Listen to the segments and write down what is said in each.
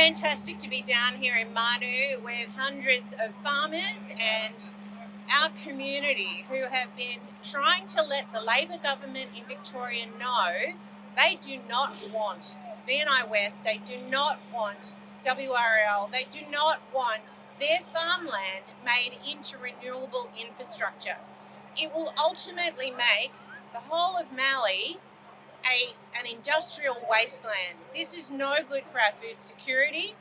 fantastic to be down here in Marnoo with hundreds of farmers and our community who have been trying to let the Labor government in Victoria know they do not want VNI West, they do not want WRL, they do not want their farmland made into renewable infrastructure. It will ultimately make the whole of Mallee an industrial wasteland. This is no good for our food security,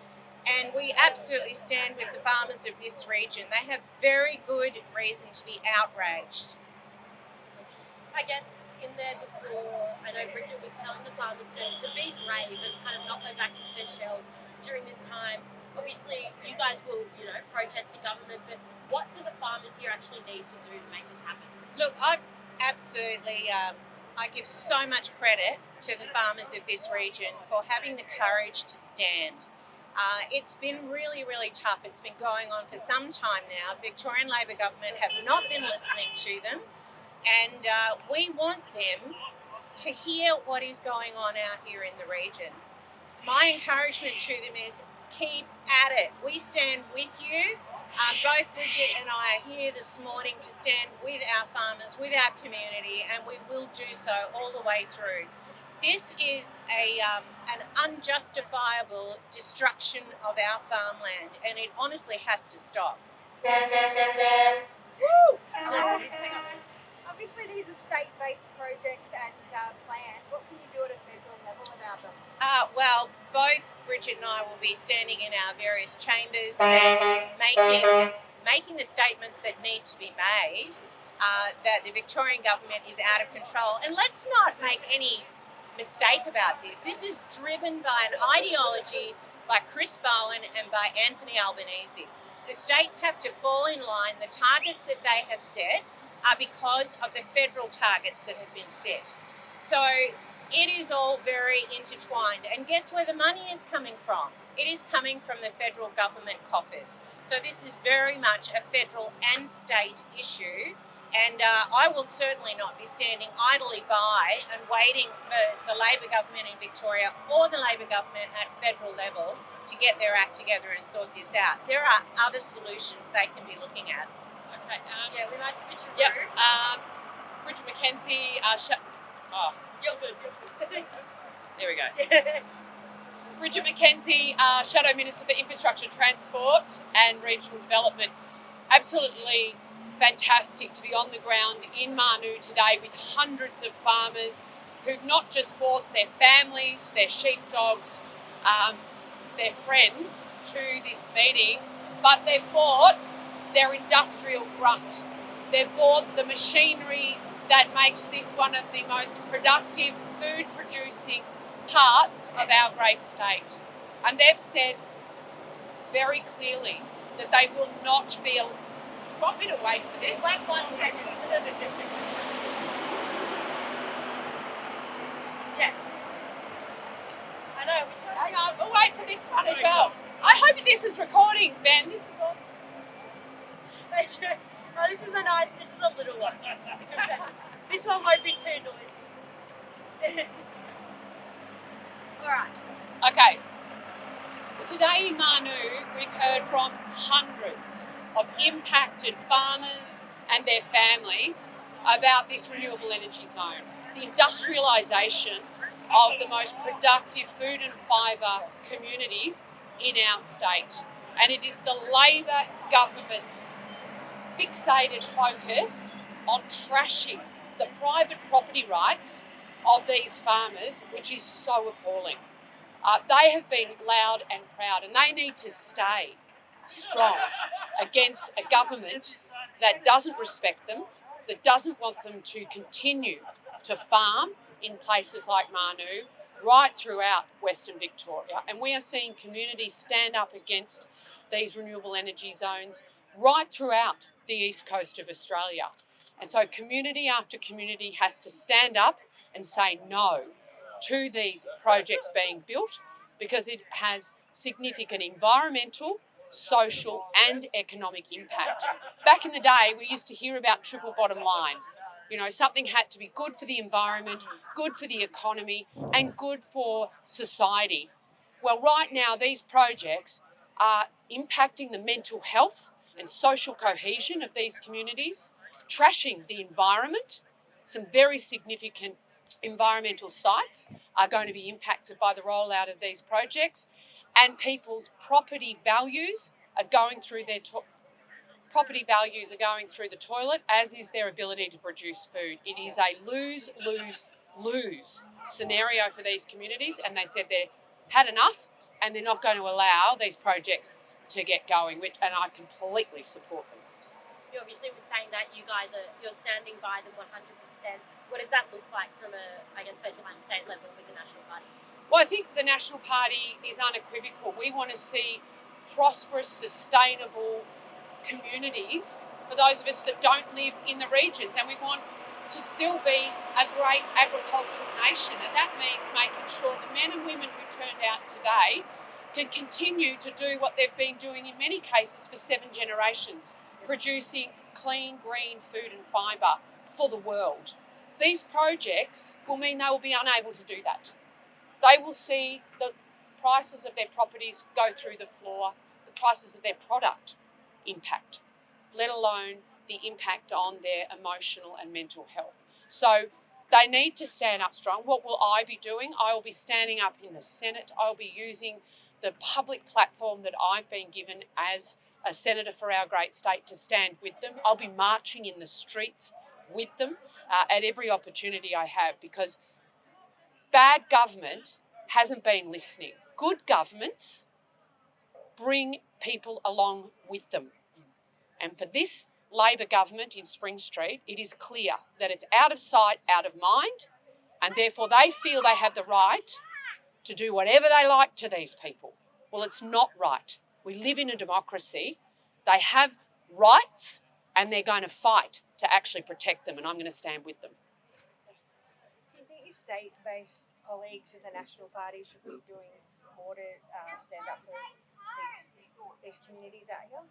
and we absolutely stand with the farmers of this region. They have very good reason to be outraged. I guess in there before, I know Bridget was telling the farmers to be brave and kind of not go back into their shells during this time. Obviously, you guys will, protest to government, but what do the farmers here actually need to do to make this happen? Look, I absolutely... I give so much credit to the farmers of this region for having the courage to stand. It's been really, really tough. It's been going on for some time now. Victorian Labor government have not been listening to them, and we want them to hear what is going on out here in the regions. My encouragement to them is keep at it. We stand with you. Both Bridget and I are here this morning to stand with our farmers, with our community, and we will do so all the way through. This is an unjustifiable destruction of our farmland, and it honestly has to stop. Woo! Obviously, these are state-based projects and plans. What can you do at a federal level about them? Well, both Bridget and I will be standing in our various chambers and making the statements that need to be made, that the Victorian government is out of control. And let's not make any mistake about this. This is driven by an ideology by Chris Bowen and by Anthony Albanese. The states have to fall in line. The targets that they have set are because of the federal targets that have been set. So it is all very intertwined. And guess where the money is coming from? It is coming from the federal government coffers. So this is very much a federal and state issue. And I will certainly not be standing idly by and waiting for the Labor government in Victoria or the Labor government at federal level to get their act together and sort this out. There are other solutions they can be looking at. Okay. We might switch a Yep. room. Bridget McKenzie, You're good. there we go. Bridget McKenzie, Shadow Minister for Infrastructure, Transport and Regional Development. Absolutely fantastic to be on the ground in Marnoo today with hundreds of farmers who've not just brought their families, their sheepdogs, their friends to this meeting, but they've brought their industrial grunt. They've bought the machinery that makes this one of the most productive food-producing parts of our great state. And they've said very clearly that they will not be... Do you want me to wait for this? Wait 1 second. Yes. I know. Hang on, we'll wait for this one as well. I hope this is recording, Ben. This is awesome. Oh, this is a little one. This one won't be too noisy. All right. Okay. Today in Marnoo, we've heard from hundreds of impacted farmers and their families about this renewable energy zone, the industrialisation of the most productive food and fibre communities in our state. And it is the Labor government's fixated focus on trashing the private property rights of these farmers, which is so appalling. They have been loud and proud, and they need to stay strong against a government that doesn't respect them, that doesn't want them to continue to farm in places like Marnoo, right throughout Western Victoria. And we are seeing communities stand up against these renewable energy zones right throughout the east coast of Australia. And so community after community has to stand up and say no to these projects being built, because it has significant environmental, social and economic impact. Back in the day, we used to hear about triple bottom line. You know, something had to be good for the environment, good for the economy and good for society. Well, right now, these projects are impacting the mental health and social cohesion of these communities, trashing the environment. Some very significant environmental sites are going to be impacted by the rollout of these projects, and people's property values are going through the toilet, as is their ability to produce food. It is a lose-lose-lose scenario for these communities, and they said they've had enough and they're not going to allow these projects to get going, and I completely support them. You obviously were saying that you're standing by them 100%. What does that look like from a, I guess, federal and state level with the National Party? Well, I think the National Party is unequivocal. We want to see prosperous, sustainable communities for those of us that don't live in the regions, and we want to still be a great agricultural nation, and that means making sure the men and women who turned out today can continue to do what they've been doing in many cases for 7 generations, producing clean, green food and fibre for the world. These projects will mean they will be unable to do that. They will see the prices of their properties go through the floor, the prices of their product impact, let alone the impact on their emotional and mental health. So they need to stand up strong. What will I be doing? I will be standing up in the Senate. I'll be using the public platform that I've been given as a senator for our great state to stand with them. I'll be marching in the streets with them at every opportunity I have, because bad government hasn't been listening. Good governments bring people along with them. And for this Labor government in Spring Street, it is clear that it's out of sight, out of mind, and therefore they feel they have the right to do whatever they like to these people. Well, it's not right. We live in a democracy. They have rights, and they're going to fight to actually protect them, and I'm going to stand with them. Do you think your state-based colleagues in the National Party should be doing more to stand up for these communities out here?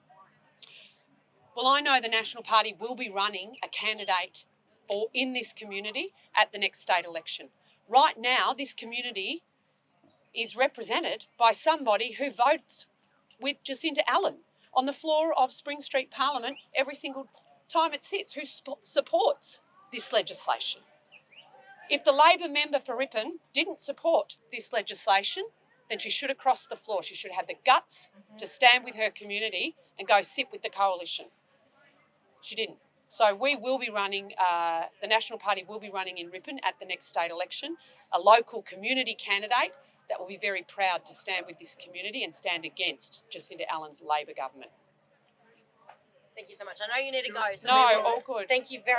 Well, I know the National Party will be running a candidate in this community at the next state election. Right now, this community is represented by somebody who votes with Jacinta Allen on the floor of Spring Street Parliament every single time it sits, who supports this legislation. If the Labor member for Ripon didn't support this legislation, then she should have crossed the floor. She should have had the guts to stand with her community and go sit with the coalition. She didn't. So we will be running, the National Party will be running in Ripon at the next state election, a local community candidate that will be very proud to stand with this community and stand against Jacinta Allen's Labor government. Thank you so much. I know you need to go. So No, all good. thank you very